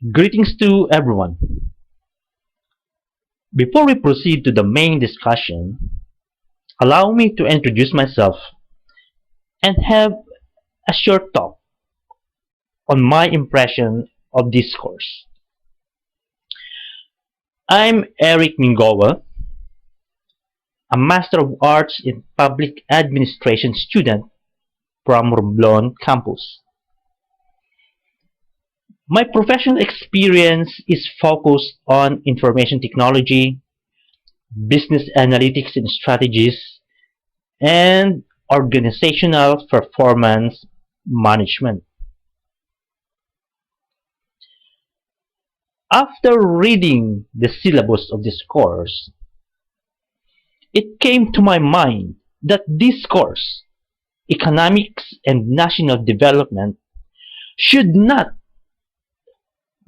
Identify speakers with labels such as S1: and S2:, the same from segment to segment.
S1: Greetings to everyone. Before we proceed to the main discussion, allow me to introduce myself and have a short talk on my impression of this course. I'm Eric Mingowa, a Master of Arts in Public Administration student from Romblon campus. My professional experience is focused on information technology, business analytics and strategies, and organizational performance management. After reading the syllabus of this course, it came to my mind that this course, Economics and National Development, should not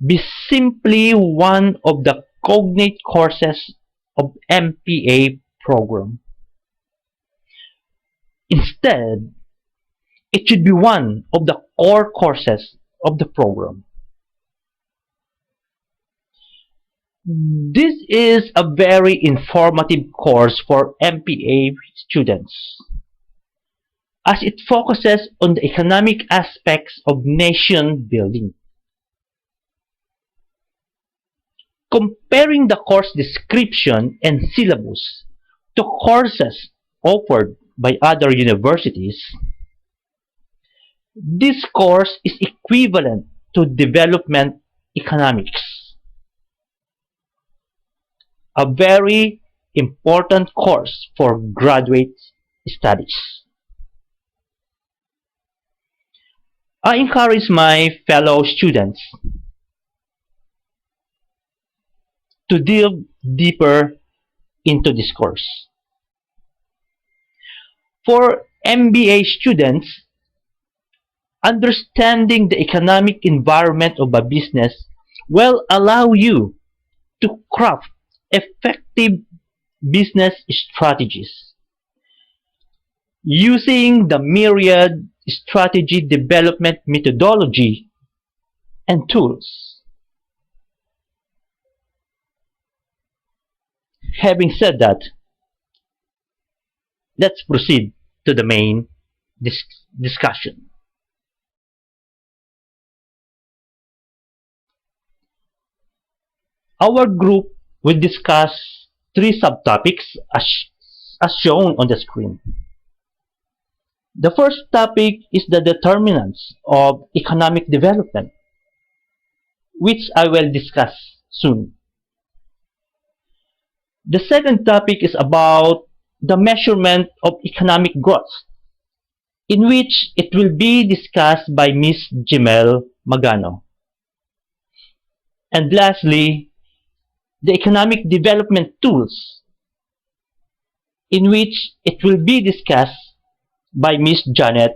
S1: be simply one of the cognate courses of MPA program. Instead, it should be one of the core courses of the program. This is a very informative course for MPA students, as it focuses on the economic aspects of nation building. Comparing the course description and syllabus to courses offered by other universities, this course is equivalent to development economics, a very important course for graduate studies. I encourage my fellow students to delve deeper into this course. For MBA students, understanding the economic environment of a business will allow you to craft effective business strategies using the myriad strategy development methodology and tools. Having said that, let's proceed to the main discussion. Our group will discuss three subtopics as shown on the screen. The first topic is the determinants of economic development, which I will discuss soon. The second topic is about the measurement of economic growth, in which it will be discussed by Ms. Jimel Magano. And lastly, the economic development tools, in which it will be discussed by Ms. Janet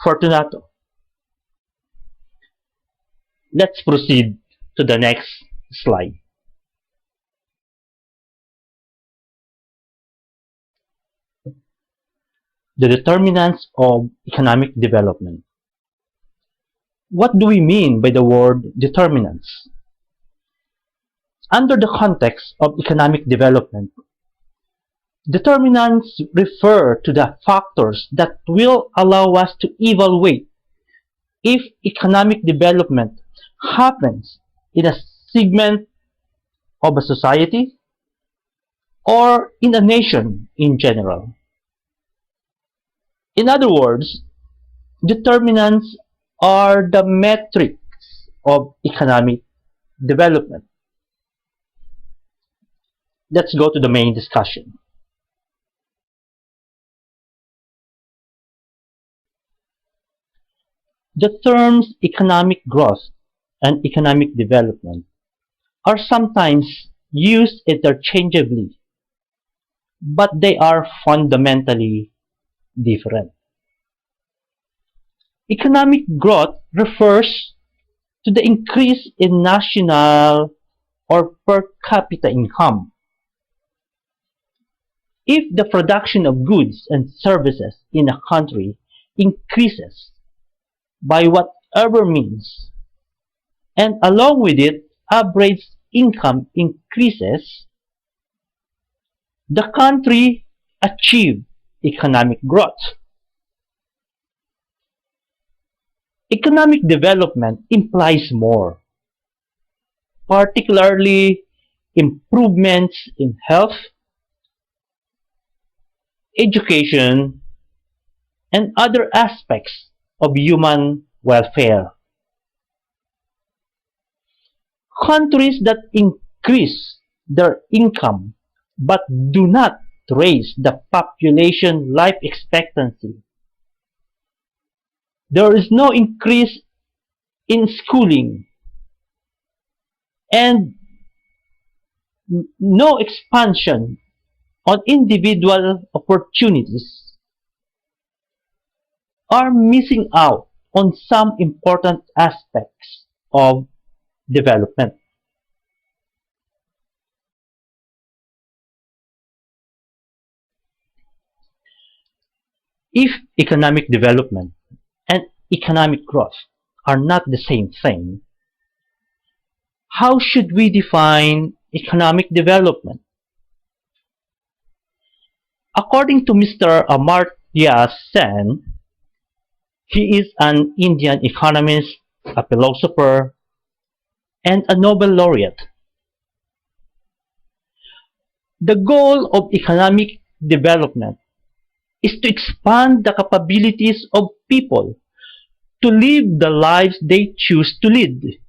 S1: Fortunato. Let's proceed to the next slide. The determinants of economic development. What do we mean by the word determinants? Under the context of economic development, determinants refer to the factors that will allow us to evaluate if economic development happens in a segment of a society or in a nation in general. In other words, determinants are the metrics of economic development. Let's go to the main discussion. The terms economic growth and economic development are sometimes used interchangeably, but they are fundamentally different. Economic growth refers to the increase in national or per capita income. If the production of goods and services in a country increases by whatever means, and along with it, average income increases, the country achieves economic growth. Economic development implies more, particularly improvements in health, education, and other aspects of human welfare. Countries that increase their income but do not raise the population life expectancy. There is no increase in schooling and no expansion on individual opportunities, are missing out on some important aspects of development. If economic development and economic growth are not the same thing, how should we define economic development? According to Mr. Amartya Sen, he is an Indian economist, a philosopher, and a Nobel laureate. The goal of economic development is to expand the capabilities of people to live the lives they choose to lead.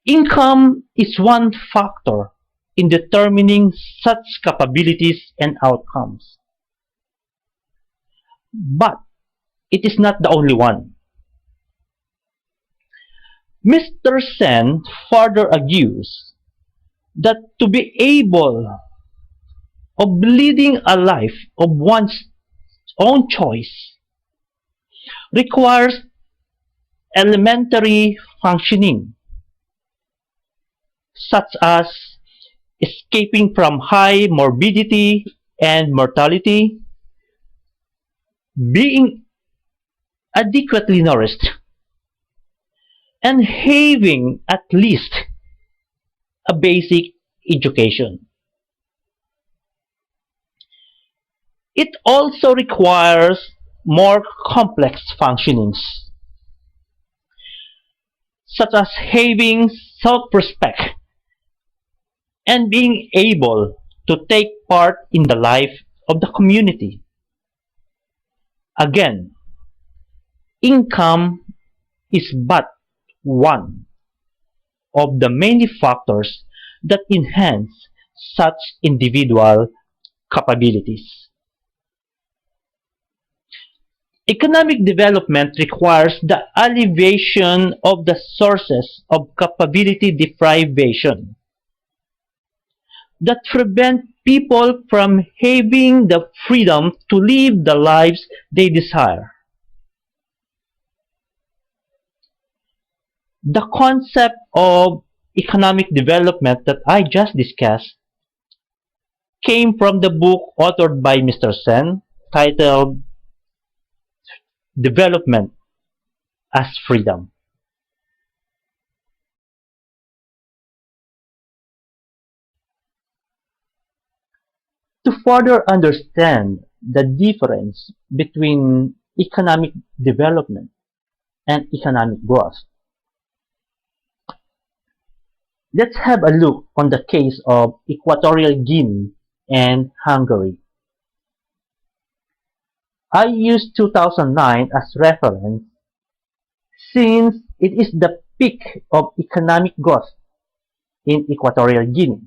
S1: Income is one factor in determining such capabilities and outcomes. But it is not the only one. Mr. Sen further argues that to be able of leading a life of one's own choice requires elementary functioning, such as escaping from high morbidity and mortality, being adequately nourished, and having at least a basic education. It also requires more complex functionings, such as having self-respect and being able to take part in the life of the community. Again, income is but one of the many factors that enhance such individual capabilities. Economic development requires the alleviation of the sources of capability deprivation that prevent people from having the freedom to live the lives they desire. The concept of economic development that I just discussed came from the book authored by Mr. Sen titled Development as Freedom. To further understand the difference between economic development and economic growth, let's have a look on the case of Equatorial Guinea and Hungary. I use 2009 as reference since it is the peak of economic growth in Equatorial Guinea.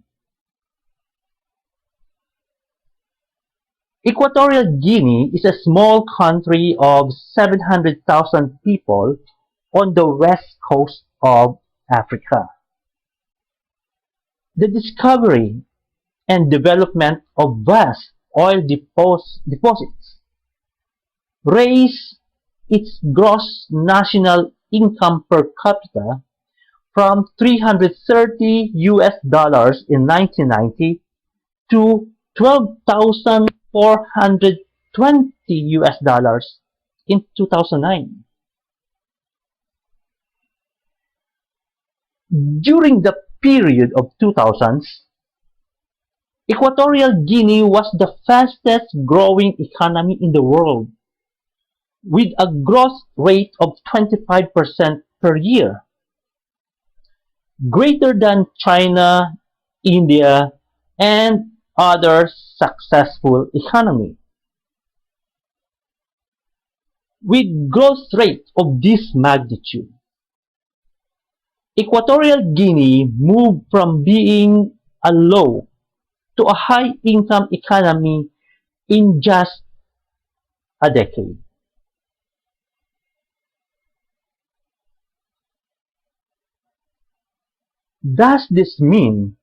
S1: Equatorial Guinea is a small country of 700,000 people on the west coast of Africa. The discovery and development of vast oil deposits raised its gross national income per capita from $330 in 1990 to $12,420 in 2009. During the period of 2000s, Equatorial Guinea was the fastest growing economy in the world, with a growth rate of 25% per year, greater than China, India, and other successful economies. With growth rate of this magnitude, Equatorial Guinea moved from being a low to a high-income economy in just a decade. Does this mean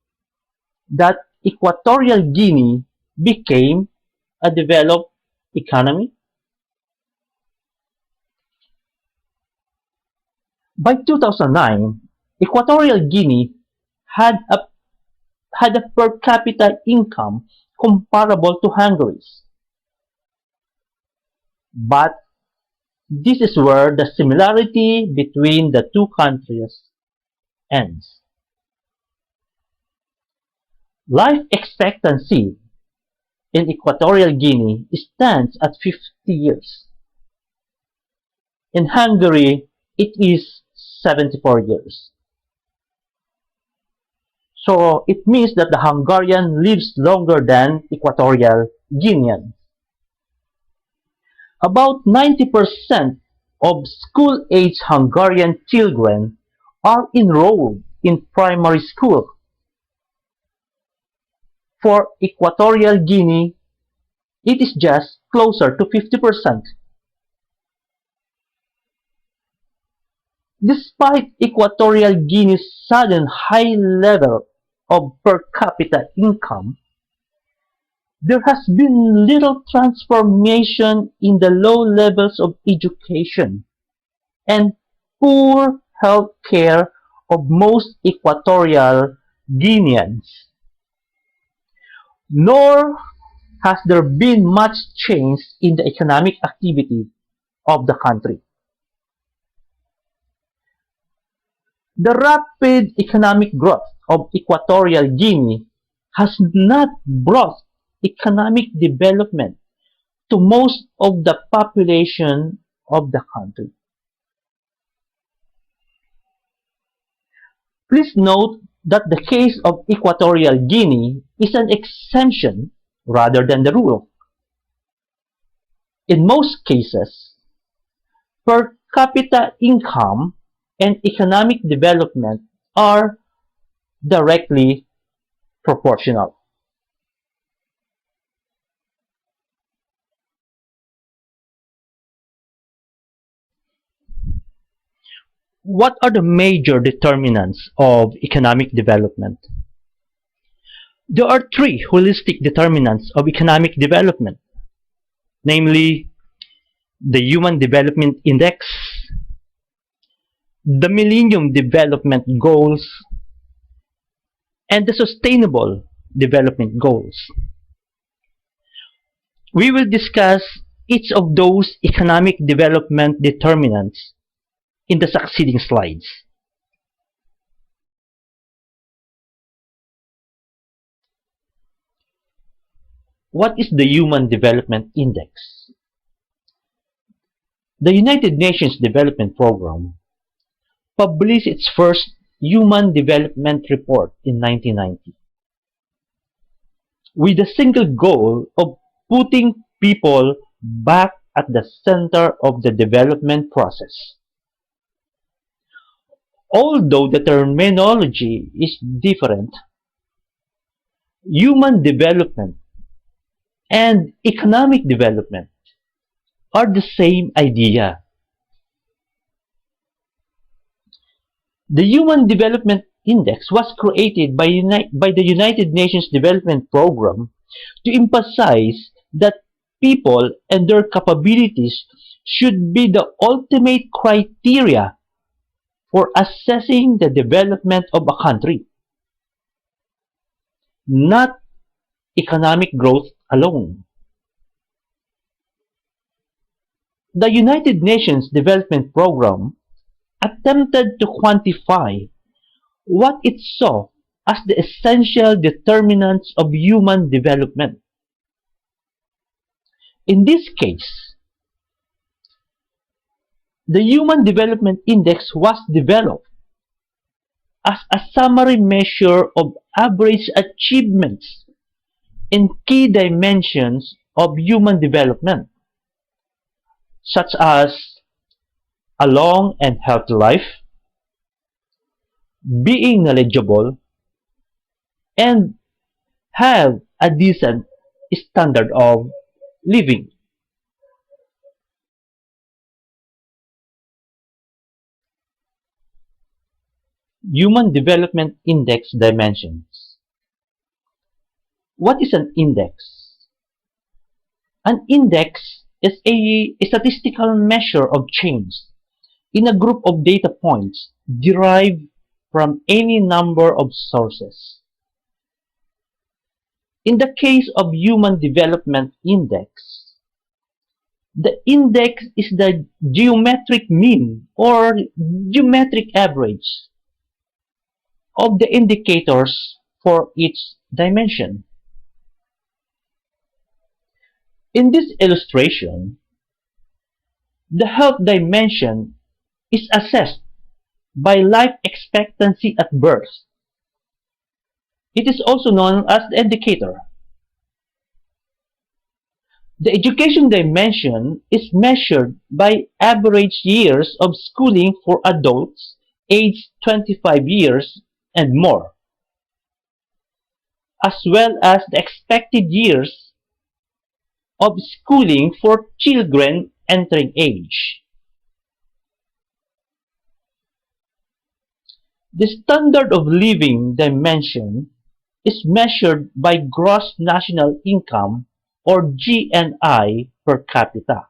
S1: that Equatorial Guinea became a developed economy? By 2009, Equatorial Guinea had a, had a per capita income comparable to Hungary's. But this is where the similarity between the two countries ends. Life expectancy in Equatorial Guinea stands at 50 years. In Hungary, it is 74 years. So it means that the Hungarian lives longer than Equatorial Guinean. About 90% of school-age Hungarian children are enrolled in primary school. For Equatorial Guinea, it is just closer to 50%. Despite Equatorial Guinea's sudden high level of per capita income, there has been little transformation in the low levels of education and poor health care of most Equatorial Guineans. Nor has there been much change in the economic activity of the country. The rapid economic growth of Equatorial Guinea has not brought economic development to most of the population of the country. Please note that the case of Equatorial Guinea is an exception rather than the rule. In most cases, per capita income and economic development are directly proportional. What are the major determinants of economic development? There are three holistic determinants of economic development, namely the Human Development Index, the Millennium Development Goals, and the Sustainable Development Goals. We will discuss each of those economic development determinants in the succeeding slides. What is the Human Development Index? The United Nations Development Program published its first Human Development Report in 1990, with the single goal of putting people back at the center of the development process. Although the terminology is different, human development and economic development are the same idea. The Human Development Index was created by the United Nations Development Program to emphasize that people and their capabilities should be the ultimate criteria for assessing the development of a country, not economic growth alone. The United Nations Development Program attempted to quantify what it saw as the essential determinants of human development. In this case, the Human Development Index was developed as a summary measure of average achievements in key dimensions of human development, such as a long and healthy life, being knowledgeable, and have a decent standard of living. Human Development Index dimensions. What is an index? An index is a statistical measure of change in a group of data points derived from any number of sources. In the case of Human Development Index, the index is the geometric mean or geometric average of the indicators for each dimension. In this illustration, the health dimension is assessed by life expectancy at birth. It is also known as the indicator. The education dimension is measured by average years of schooling for adults aged 25 years and more, as well as the expected years of schooling for children entering age. The standard of living dimension is measured by gross national income or GNI per capita.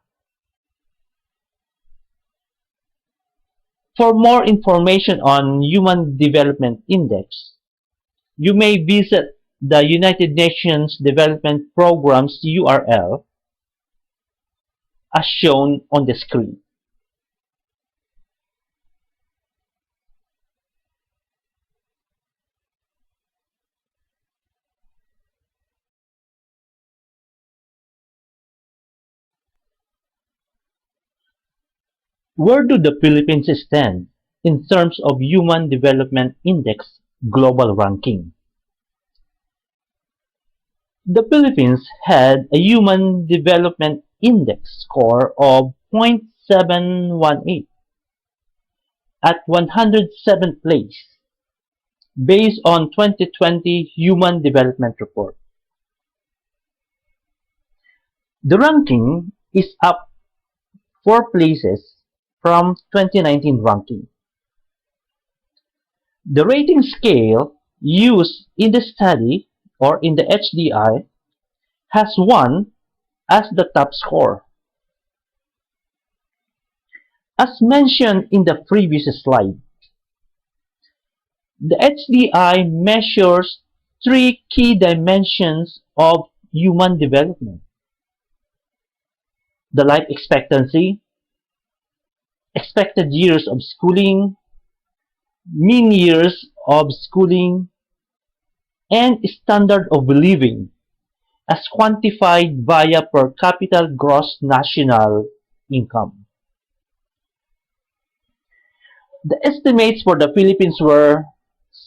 S1: For more information on Human Development Index, you may visit the United Nations Development Programme's URL as shown on the screen. Where do the Philippines stand in terms of Human Development Index global ranking? The Philippines had a Human Development Index score of 0.718 at 107th place based on 2020 Human Development Report. The ranking is up 4 places from 2019 ranking. The rating scale used in the study or in the HDI has 1 as the top score. As mentioned in the previous slide, the HDI measures 3 key dimensions of human development: the life expectancy, expected years of schooling, mean years of schooling, and standard of living as quantified via per capita gross national income. The estimates for the Philippines were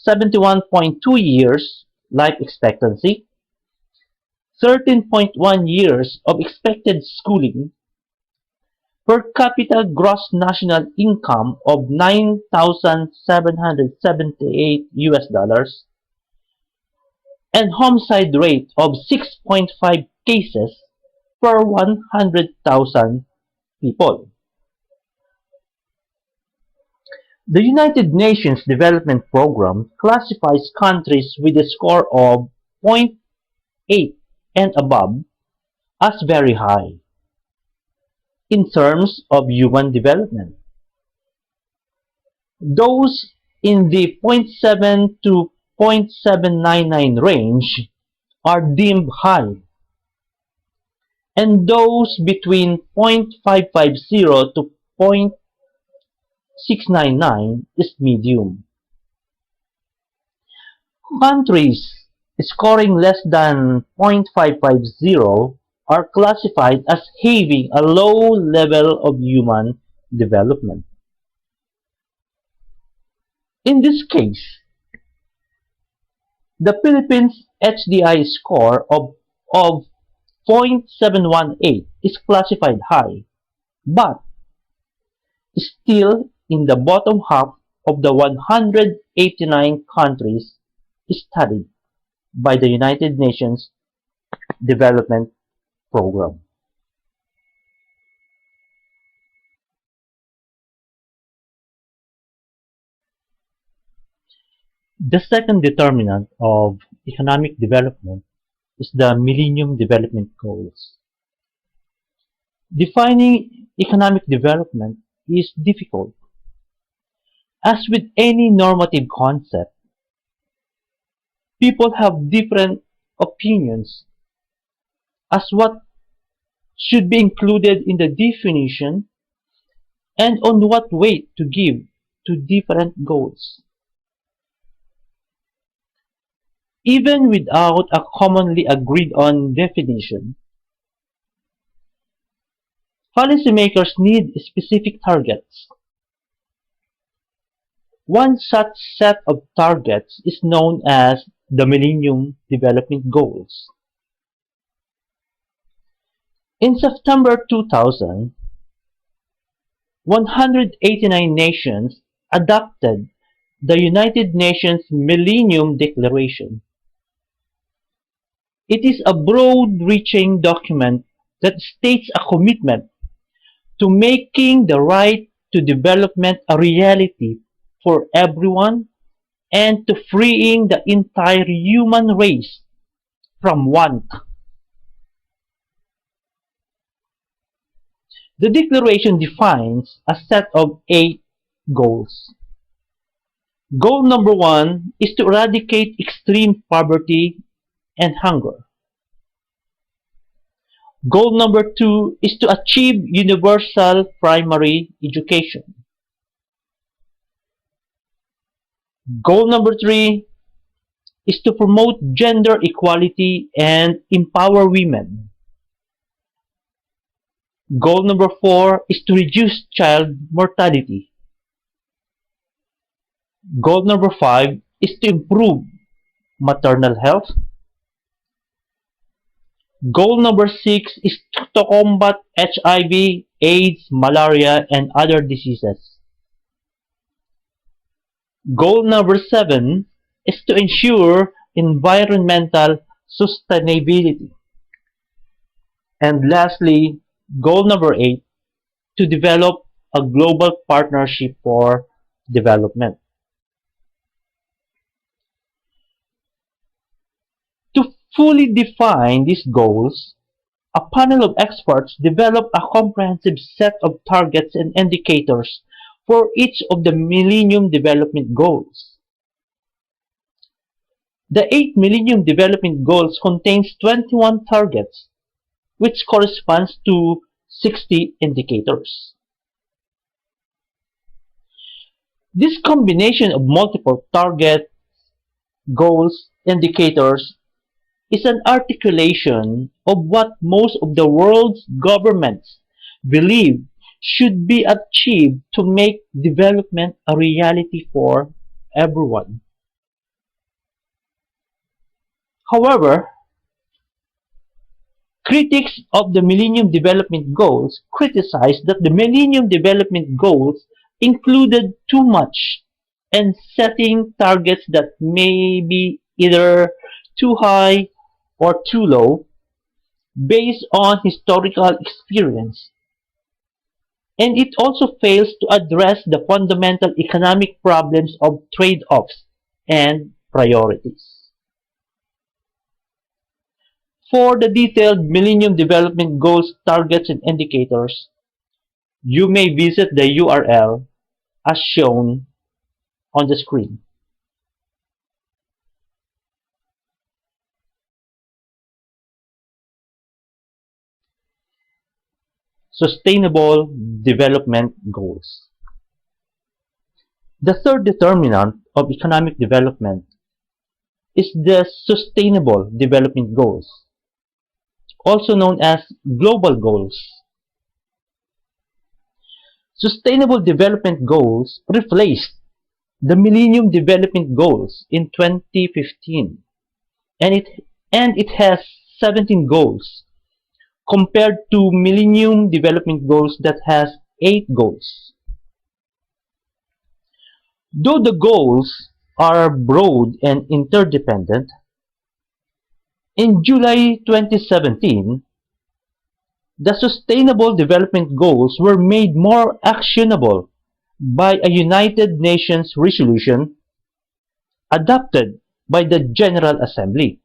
S1: 71.2 years life expectancy, 13.1 years of expected schooling, per capita gross national income of $9,778, and homicide rate of 6.5 cases per 100,000 people. The United Nations Development Programme classifies countries with a score of 0.8 and above as very high in terms of human development. Those in the 0.7 to 0.799 range are deemed high, and those between 0.550 to 0.699 is medium. Countries scoring less than 0.550 are classified as having a low level of human development. In this case, the Philippines HDI score of 0.718 is classified high, but still in the bottom half of the 189 countries studied by the United Nations Development Program. The second determinant of economic development is the Millennium Development Goals. Defining economic development is difficult. As with any normative concept, people have different opinions as what should be included in the definition and on what weight to give to different goals. Even without a commonly agreed on definition, policymakers need specific targets. One such set of targets is known as the Millennium Development Goals. In September 2000, 189 nations adopted the United Nations Millennium Declaration. It is a broad-reaching document that states a commitment to making the right to development a reality for everyone and to freeing the entire human race from want. The declaration defines a set of 8 goals. Goal number 1 is to eradicate extreme poverty and hunger. Goal number 2 is to achieve universal primary education. Goal number 3 is to promote gender equality and empower women. Goal number 4 is to reduce child mortality. Goal number 5 is to improve maternal health. Goal number 6 is to combat HIV, AIDS, malaria, and other diseases. Goal number 7 is to ensure environmental sustainability. And lastly, goal number 8, to develop a global partnership for development. To fully define these goals, a panel of experts developed a comprehensive set of targets and indicators for each of the Millennium Development Goals. The 8 Millennium Development Goals contains 21 targets, which corresponds to 60 indicators. This combination of multiple targets, goals, indicators is an articulation of what most of the world's governments believe should be achieved to make development a reality for everyone. However, critics of the Millennium Development Goals criticize that the Millennium Development Goals included too much and setting targets that may be either too high or too low based on historical experience. And it also fails to address the fundamental economic problems of trade-offs and priorities. For the detailed Millennium Development Goals targets and indicators, you may visit the URL as shown on the screen. Sustainable Development Goals. The third determinant of economic development is the Sustainable Development Goals, also known as Global Goals. Sustainable Development Goals replaced the Millennium Development Goals in 2015, and it has 17 goals compared to Millennium Development Goals that has 8 goals. Though the goals are broad and interdependent, in July 2017, the Sustainable Development Goals were made more actionable by a United Nations resolution adopted by the General Assembly.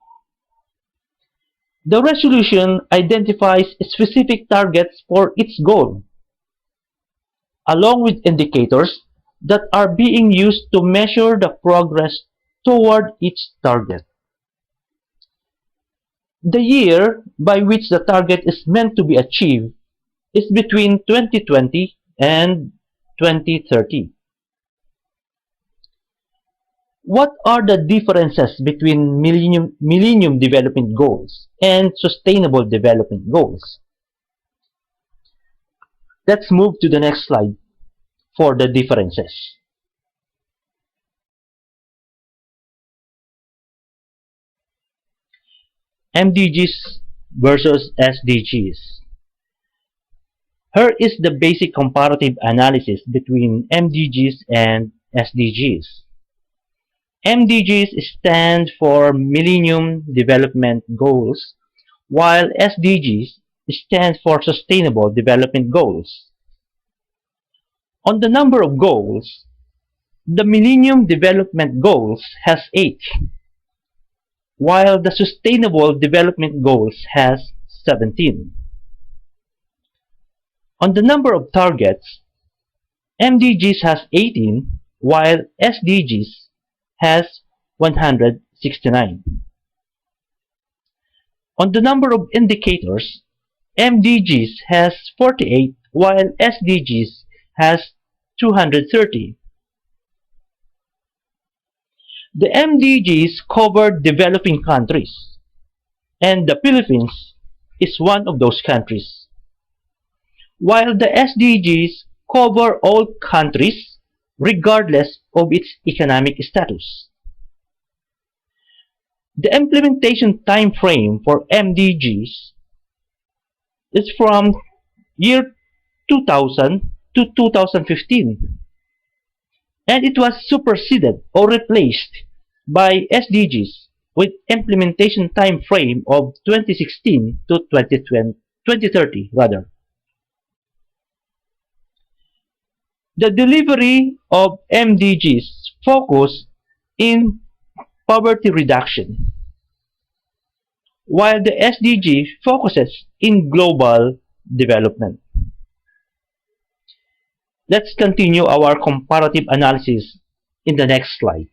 S1: The resolution identifies specific targets for its goal, along with indicators that are being used to measure the progress toward each target. The year by which the target is meant to be achieved is between 2020 and 2030. What are the differences between Millennium Development Goals and Sustainable Development Goals? Let's move to the next slide for the differences. MDGs versus SDGs. Here is the basic comparative analysis between MDGs and SDGs. MDGs stand for Millennium Development Goals, while SDGs stand for Sustainable Development Goals. On the number of goals, the Millennium Development Goals has 8, while the Sustainable Development Goals has 17. On the number of targets, MDGs has 18, while SDGs has 169. On the number of indicators, MDGs has 48, while SDGs has 230. The MDGs cover developing countries, and the Philippines is one of those countries, while the SDGs cover all countries regardless of its economic status. The implementation time frame for MDGs is from year 2000 to 2015, and it was superseded or replaced by SDGs with implementation time frame of 2016 to 2030 rather. The delivery of MDGs focus in poverty reduction, while the SDG focuses in global development. Let's continue our comparative analysis in the next slide.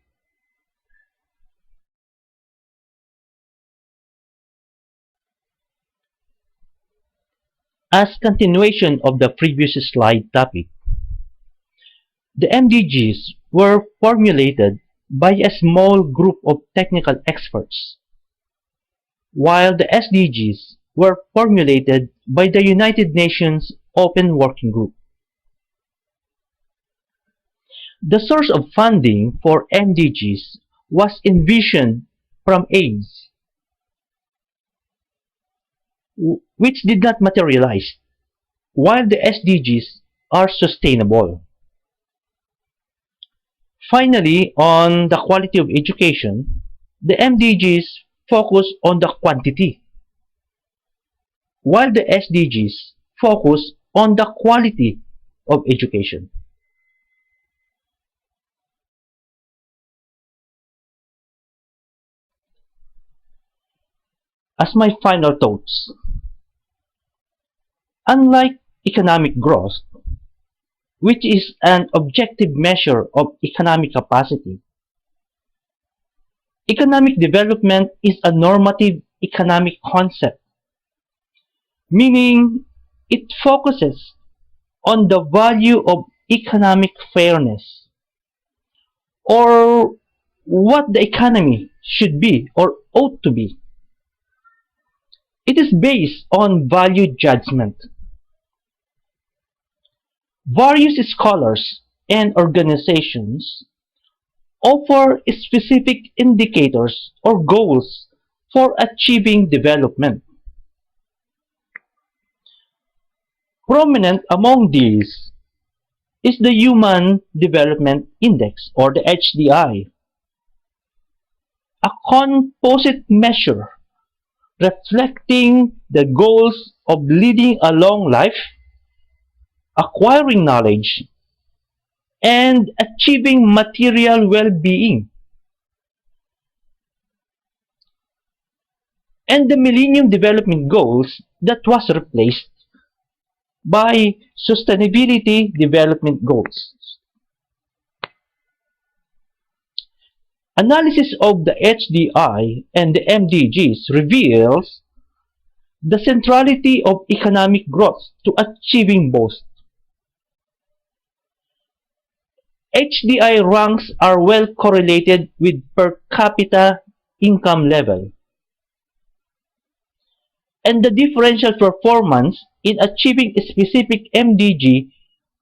S1: As continuation of the previous slide topic, the MDGs were formulated by a small group of technical experts, while the SDGs were formulated by the United Nations Open Working Group. The source of funding for MDGs was envisioned from AIDS, which did not materialize, while the SDGs are sustainable. Finally, on the quality of education, the MDGs focus on the quantity, while the SDGs focus on the quality of education. As my final thoughts, unlike economic growth, which is an objective measure of economic capacity, economic development is a normative economic concept, meaning it focuses on the value of economic fairness, or what the economy should be or ought to be. It is based on value judgment. Various scholars and organizations offer specific indicators or goals for achieving development. Prominent among these is the Human Development Index or the HDI, a composite measure reflecting the goals of leading a long life, acquiring knowledge, and achieving material well-being. And the Millennium Development Goals that was replaced by Sustainability Development Goals. Analysis of the HDI and the MDGs reveals the centrality of economic growth to achieving both. HDI ranks are well correlated with per capita income level, and the differential performance in achieving a specific MDG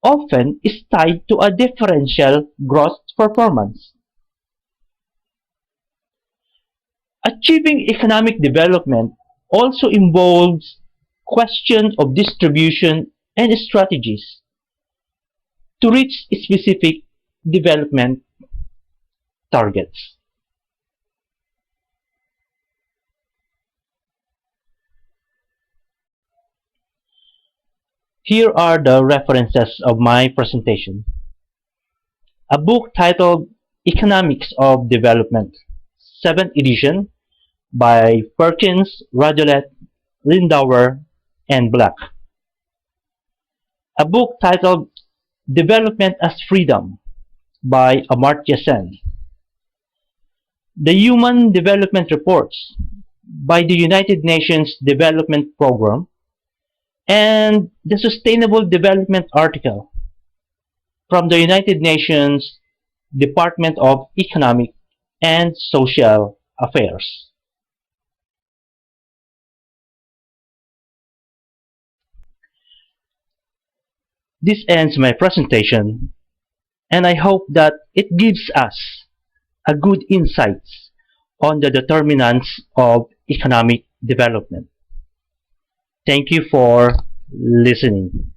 S1: often is tied to a differential gross performance. Achieving economic development also involves questions of distribution and strategies to reach specific development targets. Here are the references of my presentation. A book titled Economics of Development, 7th edition, by Perkins, Radolet, Lindauer, and Black. A book titled Development as Freedom, by Amartya Sen. The Human Development Reports, by the United Nations Development Programme, and the Sustainable Development article from the United Nations Department of Economic and Social Affairs. This ends my presentation, and I hope that it gives us a good insights on the determinants of economic development. Thank you for listening.